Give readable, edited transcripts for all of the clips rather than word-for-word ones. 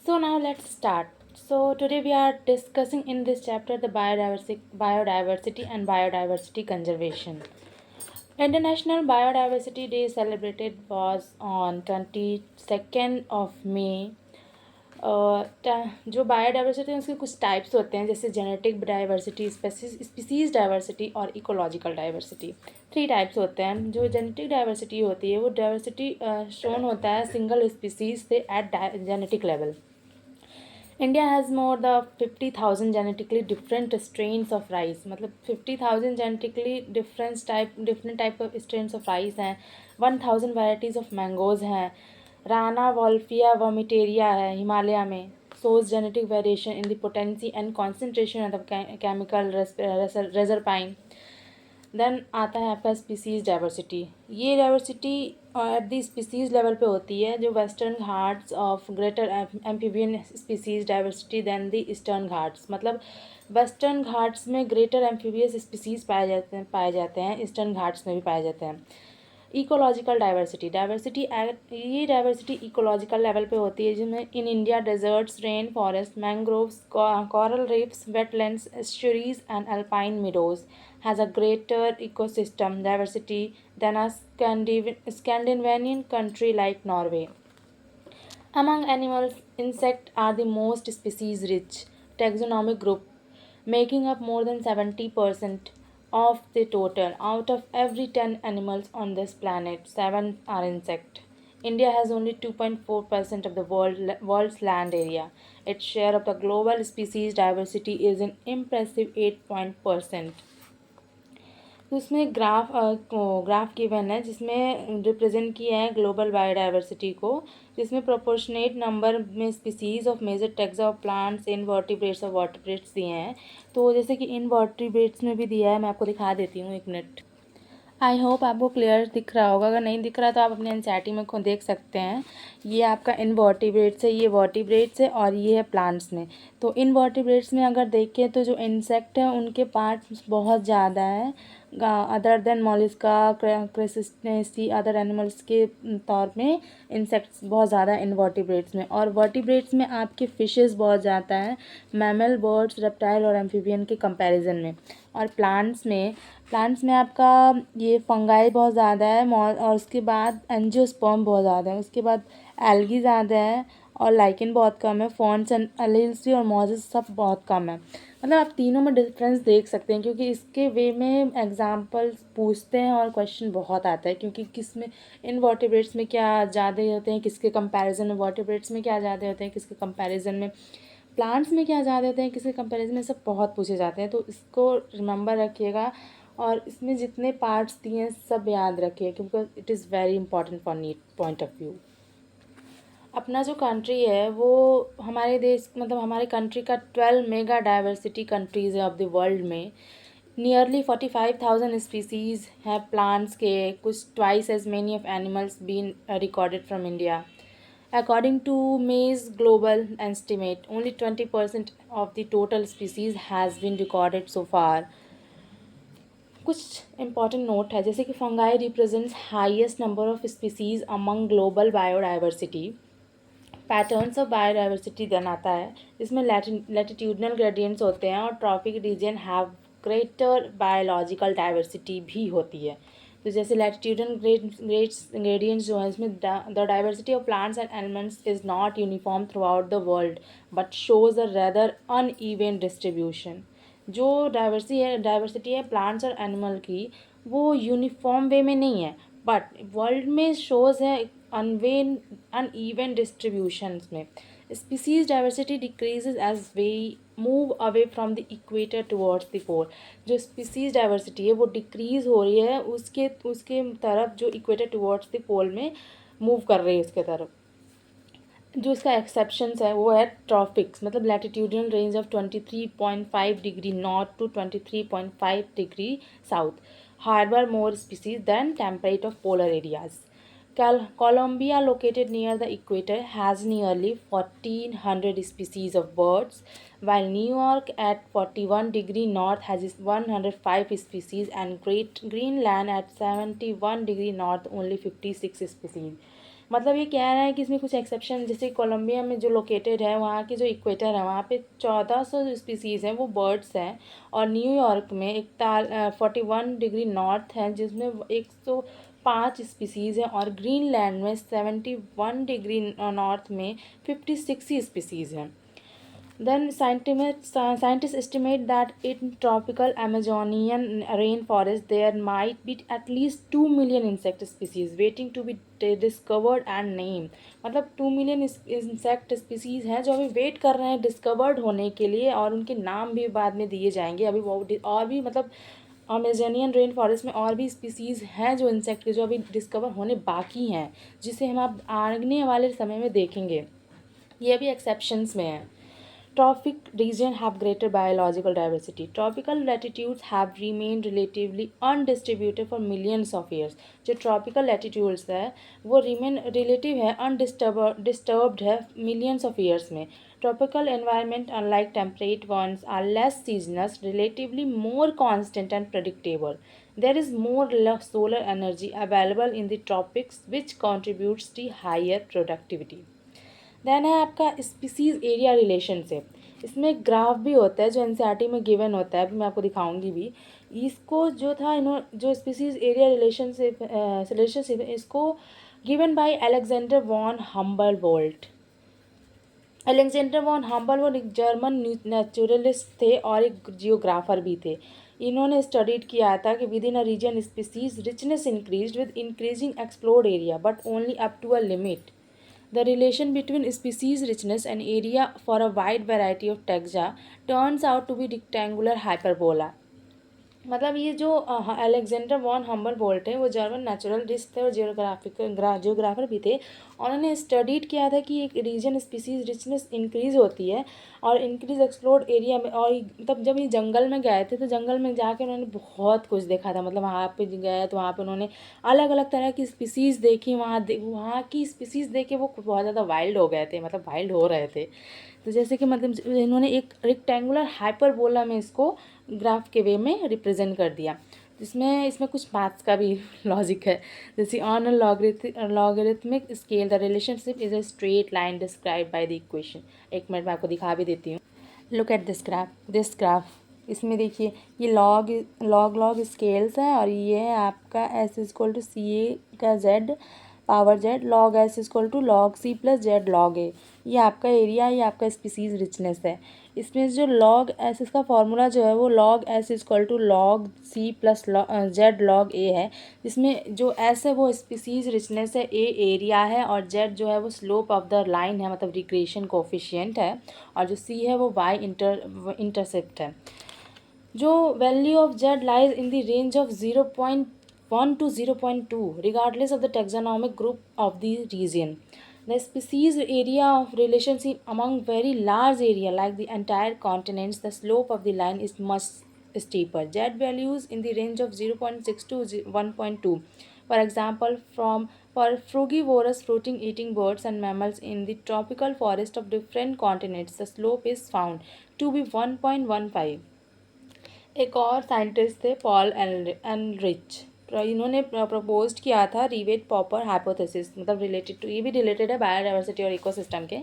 So now let's start. So today we are discussing in this chapter the biodiversity and biodiversity conservation. International Biodiversity Day celebrated was on 22nd of May. जो biodiversity है उसके कुछ types होते हैं जैसे genetic diversity, species diversity और ecological diversity. Three types होते हैं। जो जेनेटिक डाइवर्सिटी होती है वो डाइवर्सिटी शोन होता है सिंगल स्पीसीज से at genetic level. India has more the 50,000 genetically different strains of rice, मतलब 50,000 genetically different type of strains of rice हैं। 1,000 वाइराइटीज़ ऑफ मैंगोज़ हैं। राना वॉल्फिया वोमिटेरिया है हिमालय में। Shows genetic variation in the potency and concentration of chemical reserpine. Then आता है आपका species diversity. ये diversity at the species level पे होती है। जो Western Ghats of greater amphibian species diversity than the Eastern Ghats, मतलब वेस्टर्न घाट्स में ग्रेटर एम्फीबियस स्पीसीज पाए जाते हैं, ईस्टर्न घाट्स में भी पाए जाते हैं। इकोलॉजिकल डाइवर्सिटी ये डाइवर्सिटी इकोलॉजिकल लेवल पे होती है जिसमें in India deserts, rain forest, mangroves, coral reefs, wetlands, estuaries and alpine meadows has a greater ecosystem diversity than a Scandinavian country like Norway. Among animals, insects are the most species-rich taxonomic group, making up more than 70% of the total. Out of every 10 animals on this planet, 7 are insect. India has only 2.4% of the world's land area. Its share of the global species diversity is an impressive 8%. तो इसमें graph given है जिसमें represent किया है global biodiversity को, जिसमें proportionate number में species of major taxa of plants, invertebrates और वर्टिब्रेट्स दिए हैं। तो जैसे कि इनवर्टिब्रेट्स में भी दिया है, मैं आपको दिखा देती हूँ, एक मिनट। आई होप आपको क्लियर दिख रहा होगा। अगर नहीं दिख रहा तो आप अपने एनसीईआरटी में खुद देख सकते हैं। ये आपका इनवर्टिब्रेट्स है, ये वर्टिब्रेट्स है और ये है प्लांट्स में। तो इनवर्टिब्रेट्स में अगर देखें तो जो इंसेक्ट हैं उनके पार्ट्स बहुत ज़्यादा है अदर देन मॉलिस्का, क्रेस्टेसी, अदर एनिमल्स के तौर में इंसेक्ट्स बहुत ज़्यादा इनवर्टिब्रेट्स में। और वर्टिब्रेट्स में आपके फिशेस बहुत ज़्यादा है मैमल, बर्ड्स, रेप्टाइल और एम्फीबियन के कंपैरिजन में। और प्लांट्स में आपका ये फंगाई बहुत ज़्यादा है और उसके बाद एंजियोस्पर्म बहुत ज़्यादा है, उसके बाद एल्गी ज़्यादा है और लाइकेन बहुत कम है। फॉन्ट्स एंड एलिल्सी और मॉजेस सब बहुत कम है। मतलब आप तीनों में डिफरेंस देख सकते हैं क्योंकि इसके वे में एग्जांपल्स पूछते हैं और क्वेश्चन बहुत आता है क्योंकि किस में इनवर्टिब्रेट्स में क्या ज़्यादा होते हैं, किसके कंपैरिजन में वर्टिब्रेट्स में क्या ज़्यादा होते हैं, किसके कंपैरिजन में प्लांट्स में क्या ज़्यादा होते हैं, किसके कंपैरिजन में, सब बहुत पूछे जाते हैं। तो इसको रिमेंबर रखिएगा और इसमें जितने पार्ट्स दिए हैं सब याद रखिए क्योंकि it is very important for NEET point of view. अपना जो कंट्री है वो हमारे देश, मतलब हमारे कंट्री का 12 मेगा डाइवर्सिटी कंट्रीज़ है ऑफ द वर्ल्ड में। नियरली 45,000 स्पीसीज़ हैं प्लांट्स के, कुछ twice as many of animals been recorded from India. According to May's global estimate, only 20% of the total species has been recorded so far. कुछ important note है जैसे कि fungi represents highest number of species among global biodiversity. Patterns of biodiversity then आता है जिसमें latitudinal gradients होते हैं और tropic region have greater biological diversity भी होती है। तो जैसे लैटिट्यूडनल ग्रेडियंट्स जो है इसमें the diversity of plants and animals is not uniform throughout the world but shows a rather uneven distribution. जो डाइवर्सिटी है प्लांट्स और एनिमल की वो यूनिफॉर्म वे में नहीं है बट वर्ल्ड में शोज़ है uneven distributions में। Species diversity decreases as we move away from the equator towards the pole. जो स्पीसीज डाइवर्सिटी है वो डिक्रीज हो रही है उसके उसके तरफ, जो इक्वेटर टुवर्ड्स द पोल में मूव कर रही है उसके तरफ। जो इसका एक्सेप्शंस है वो है ट्रॉपिक्स, मतलब latitudinal range of 23.5 degree north to 23.5 degree south harbour more species than temperate of polar areas. Colombia, located near the equator, has nearly 1,400 species of birds, while New York at 41 degree north has 105 species and Great Greenland at 71 degree north only 56 species. मतलब ये कह रहा है कि इसमें कुछ exception, जैसे Colombia में जो लोकेटेड है, वहाँ की जो इक्वेटर है वहाँ पे 1400 स्पीसीज़ हैं वो बर्ड्स हैं, और न्यूयॉर्क में 41 डिग्री नॉर्थ है जिसमें 105 स्पीसीज़ हैं, और ग्रीनलैंड में 71 डिग्री नॉर्थ में 56 स्पीसीज़ हैं। Then scientists estimate that in tropical Amazonian rainforest there might be at least 2 million insect species waiting to be discovered and named. मतलब 2 मिलियन इंसेक्ट स्पीसीज हैं जो अभी वेट कर रहे हैं डिस्कवर्ड होने के लिए, और उनके नाम भी बाद में दिए जाएंगे। अभी वो और भी मतलब अमेजोनियन रेन फॉरेस्ट में और भी स्पीसीज़ हैं जो इंसेक्ट के, जो अभी डिस्कवर होने बाकी हैं, जिसे हम अब आने वाले समय में देखेंगे। ये भी एक्सेप्शंस में है। Tropic regions have greater biological diversity. Tropical latitudes have remained relatively undistributed for millions of years. जो tropical latitudes है वो remain relative है, undisturbed है millions of years में. Tropical environment, unlike temperate ones, are less seasonal, relatively more constant and predictable. There is more solar energy available in the tropics, which contributes to higher productivity. Then है आपका species area relationship. इसमें एक graph भी होता है जो NCERT में given होता है, अभी मैं आपको दिखाऊंगी भी। इसको जो था जो स्पीसीज़ एरिया रिलेशनशिप इसको given by Alexander von Humboldt. Alexander von Humboldt एक जर्मन नेचुरलिस्ट थे और एक जियोग्राफर भी थे। इन्होंने स्टडीड किया था कि within a region species richness increase with increasing explored area but only up to a limit. The relation between species richness and area for a wide variety of taxa turns out to be rectangular hyperbola. मतलब ये जो Alexander von हम्बलबोल्ट है वो German naturalist थे और geographer भी थे। उन्होंने स्टडीड किया था कि एक रीजन स्पीसीज रिचनेस इंक्रीज होती है और इंक्रीज एक्सप्लोर्ड एरिया में। और तब जब ये जंगल में गए थे तो जंगल में जाके उन्होंने बहुत कुछ देखा था। मतलब वहाँ पे गए तो वहाँ पे उन्होंने अलग अलग तरह की स्पीसीज़ देखी। वहाँ की स्पीसीज़ देख के वो बहुत ज़्यादा वाइल्ड हो गए थे, मतलब वाइल्ड हो रहे थे। तो जैसे कि मतलब इन्होंने एक रेक्टेंगुलर हाइपरबोला में इसको ग्राफ के वे में रिप्रेजेंट कर दिया। इसमें कुछ मैथ्स का भी लॉजिक है। जैसे on a logarithmic scale the relationship is a straight line describe by the equation. एक मिनट में आपको दिखा भी देती हूँ। Look at this graph. इसमें देखिए ये लॉग स्केल्स है, और ये है आपका S equal to C A का Z power Z log S equal to log C plus Z log A. ये आपका एरिया, ये आपका स्पीसीज रिचनेस है। इसमें जो लॉग एस इसका फॉर्मूला जो है वो log S equal to log C plus Z log A है। जिसमें जो एस है वो स्पीसीज रिचनेस है, ए एरिया है, और जेड जो है वो स्लोप ऑफ द लाइन है, मतलब रिग्रेशन कोफिशिएंट है, और जो सी है वो वाई इंटरसेप्ट है। जो value of Z lies in the range of 0.1 to 0.2 regardless of the taxonomic group of the region. The species area of relationship among very large area like the entire continents, the slope of the line is much steeper. Z values in the range of 0.6 to 1.2. For example, for frugivorous fruiting eating birds and mammals in the tropical forest of different continents, the slope is found to be 1.15. एक और scientist थे Paul enrich. इन्होंने propose किया था rivet popper hypothesis, मतलब related to, ये भी related है बायोडाइवर्सिटी और इकोसिस्टम के।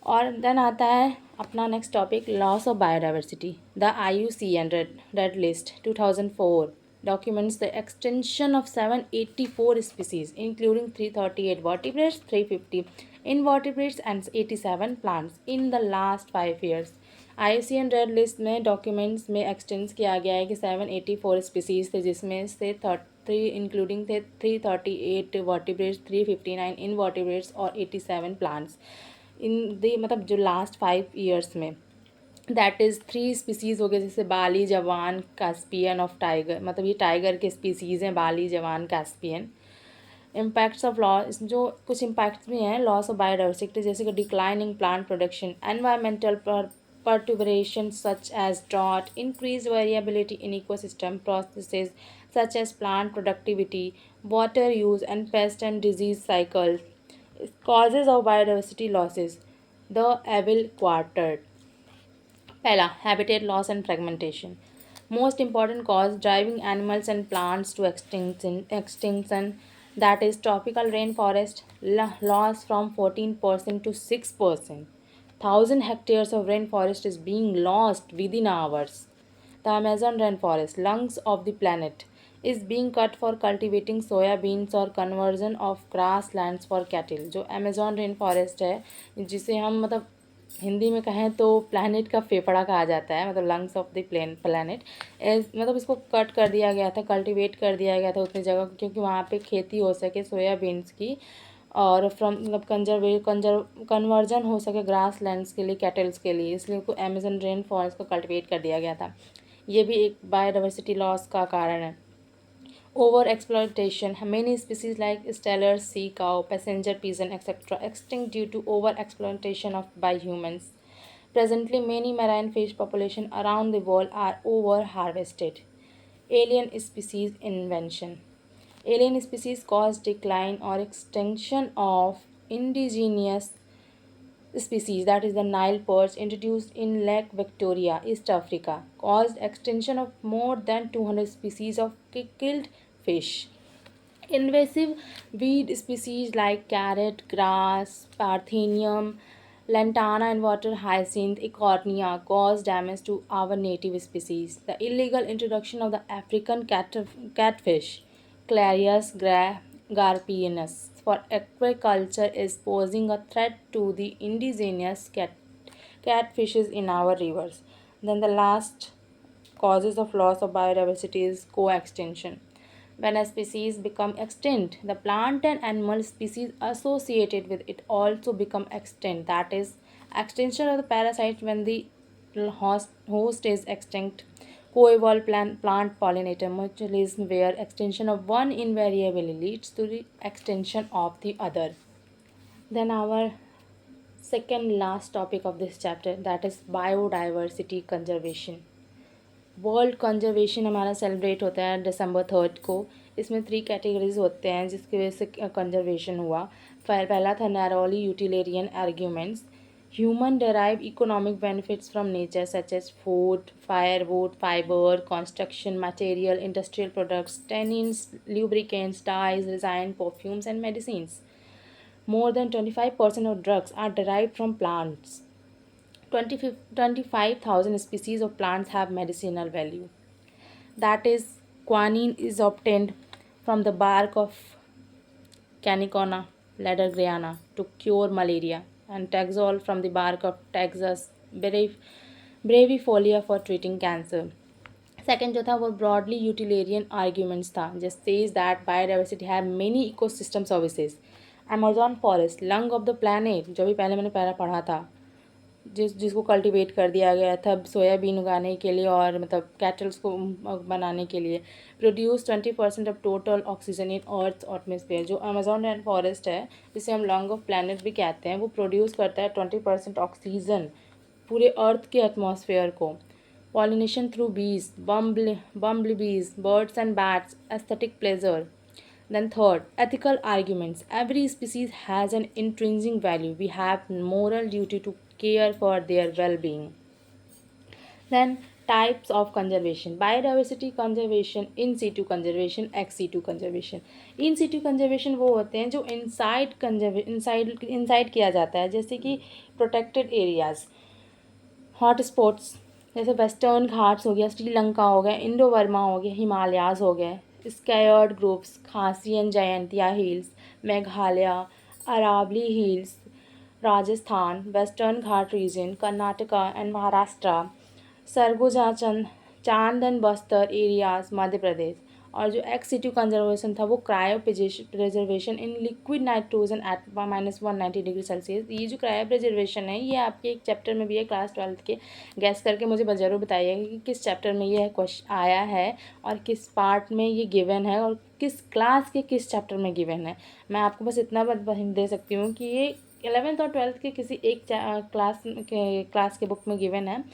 और देन आता है अपना next topic loss of biodiversity. The IUCN red list 2004 documents the extinction of 784 species including 338 vertebrates, 350 invertebrates and 87 plants in the last 5 years. IUCN red list में डॉक्यूमेंट्स में expanse किया गया है कि 784 स्पीसीज थे, जिसमें से 3 इंक्लूडिंग थे 338 वर्टिब्रेट्स, 359 इनवर्टिब्रेट्स और 87 प्लांट्स इन द मतलब जो लास्ट 5 ईयर्स में। दैट इज़ 3 स्पीसीज़ हो गए, जैसे बाली जवान कैस्पियन ऑफ टाइगर, मतलब ये टाइगर के स्पीसीज़ हैं बाली जवान कैस्पियन। इम्पैक्ट्स ऑफ लॉस, जो कुछ इम्पैक्ट्स भी हैं लॉस ऑफ बायोडाइवर्सिटी, जैसे कि declining plant production, environmental perturbations such as drought, increased variability in ecosystem processes such as plant productivity, water use, and pest and disease cycles. Causes of biodiversity losses. The Abel Quartet. पहला, habitat loss and fragmentation. Most important cause driving animals and plants to extinction That is, tropical rainforest lost from 14% to 6%. 1,000 hectares of rainforest is being lost within hours. The Amazon rainforest, lungs of the planet, is being cut for cultivating soya beans और conversion of grasslands for cattle. जो Amazon rainforest है, जिसे हम मतलब हिंदी में कहें तो planet का फेफड़ा कहा जाता है, मतलब लंग्स ऑफ द प्लानट, मतलब इसको कट कर दिया गया था, कल्टीवेट कर दिया गया था उतनी जगह, क्योंकि वहाँ पे खेती हो सके सोयाबीन्स की, और फ्रॉम मतलब कन्वर्जन हो सके ग्रास लैंड्स के लिए, कैटल्स के लिए, इसलिए उसको अमेजन रेन फॉरेस्ट को कल्टीवेट कर दिया गया था। ये भी एक बायोडाइवर्सिटी लॉस का कारण है। Over exploitation, many species like stellar sea cow, passenger pigeon, etc., extinct due to over exploitation of by humans. Presently, many marine fish population around the world are over harvested. Alien species invention. Alien species cause decline or extinction of indigenous species, that is the Nile perch introduced in Lake Victoria, East Africa, caused extinction of more than 200 species of killed fish. Invasive weed species like carrot, grass, parthenium, lantana and water hyacinth, ecornia cause damage to our native species. The illegal introduction of the African catfish, Clarias garpienus, for aquaculture is posing a threat to the indigenous catfishes in our rivers. Then the last causes of loss of biodiversity is co-extinction. When a species become extinct, the plant and animal species associated with it also become extinct. That is, extinction of the parasite when the host is extinct. Co-evolve plant pollinator mutualism, where extinction of one invariably leads to the extinction of the other. Then our second last topic of this chapter, that is biodiversity conservation. World conservation हमारा celebrate होता है December 3 को। इसमें 3 categories होते हैं जिसकी वजह से कंजर्वेशन हुआ। पहला था narrowly utilitarian arguments, human derive economic benefits from nature such as food, firewood, fibre, construction material, industrial products, tannins, lubricants, dyes, resin, perfumes and medicines. More than 25% of drugs are derived from plants. 25,000 species of plants have medicinal value. That is, quinine is obtained from the bark of Canicona ladergriana to cure malaria, and Taxol from the bark of Taxus brevifolia for treating cancer. Second जो था वो broadly यूटिलेरियन arguments था, just says that biodiversity have many ecosystem services. Amazon forest, lung of the planet, जो भी पहले मैंने पढ़ा था, जिसको कल्टीवेट कर दिया गया था सोयाबीन उगाने के लिए और मतलब कैटल्स को बनाने के लिए, produce 20% of total oxygen in earth atmosphere. जो अमेजॉन रेन फॉरेस्ट है, जिसे हम लंग ऑफ प्लैनेट भी कहते हैं, वो प्रोड्यूस करता है 20% ऑक्सीजन पूरे अर्थ के एटमॉस्फेयर को। Pollination through bees, bumble birds and bats, aesthetic pleasure. Then third, ethical arguments. Every species has an intrinsic value. We have moral duty to care for their well-being. Then types of conservation. Biodiversity conservation, in situ conservation, ex situ conservation. In situ conservation वो होते हैं जो inside किया जाता है, जैसे कि protected areas, hot spots जैसे वेस्टर्न घाट्स हो गया, श्रीलंका हो गया, इंडो वर्मा हो गया, हिमालयाज हो गए, sacred groves, Khasi and Jaintia hills, Meghalaya, Aravalli hills, Rajasthan, western Ghat region, Karnataka and Maharashtra, Sarguja Chanda and Bastar areas, Madhya Pradesh. और जो एक्स सिटी कंजर्वेशन था वो cryopreservation in liquid nitrogen at -190 degree Celsius. ये जो क्रायो प्रिजर्वेशन है ये आपके एक चैप्टर में भी है, क्लास 12 के। गैस करके मुझे ज़रूर बताइएगा कि किस चैप्टर में ये क्वेश्चन आया है और किस पार्ट में ये गिवन है और किस क्लास के किस चैप्टर में गिवन है। मैं आपको बस इतना दे सकती हूँ कि ये 11th और 12th के किसी एक क्लास के बुक में गिवन है,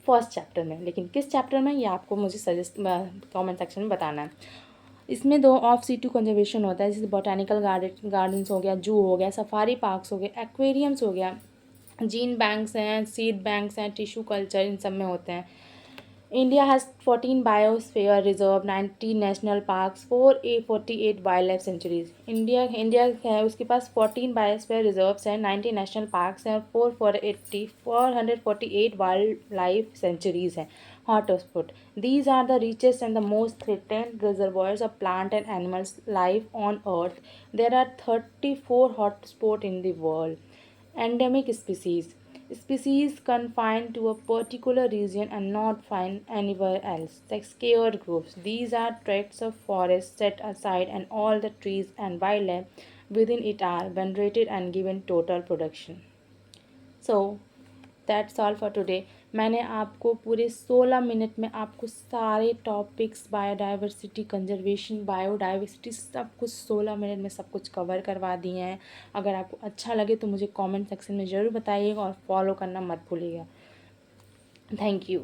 फर्स्ट चैप्टर में, लेकिन किस चैप्टर में ये आपको मुझे सजेस्ट कमेंट सेक्शन में बताना है। इसमें 2 ऑफ सीटू कंजर्वेशन होता है, जैसे बोटानिकल गार्डन्स हो गया, जू हो गया, सफारी पार्क्स हो गए, एक्वेरियम्स हो गया, जीन बैंक्स हैं, सीड बैंक्स हैं, टिश्यू कल्चर, इन सब में होते हैं। India has 14 biosphere reserve, 90 national parks, 48 wild sanctuaries. India है, उसके पास 14 बायोस्फीयर रिजर्व्स हैं, 90 नेशनल पार्क्स हैं, 448 वाइल्ड लाइफ सेंचुरीज हैं। Hotspot, these are the richest and the most threatened reservoirs of plant and animals life on earth. There are 34 hotspots in the world. Endemic species confined to a particular region and not found anywhere else. Like scared groups, these are tracts of forest set aside and all the trees and wildlife within it are venerated and given total protection. So that's all for today. मैंने आपको पूरे 16 minute में आपको सारे topics biodiversity, conservation, biodiversity सब कुछ 16 minute में सब कुछ कवर करवा दिए हैं। अगर आपको अच्छा लगे तो मुझे कमेंट सेक्शन में ज़रूर बताइएगा और फॉलो करना मत भूलिएगा। Thank you.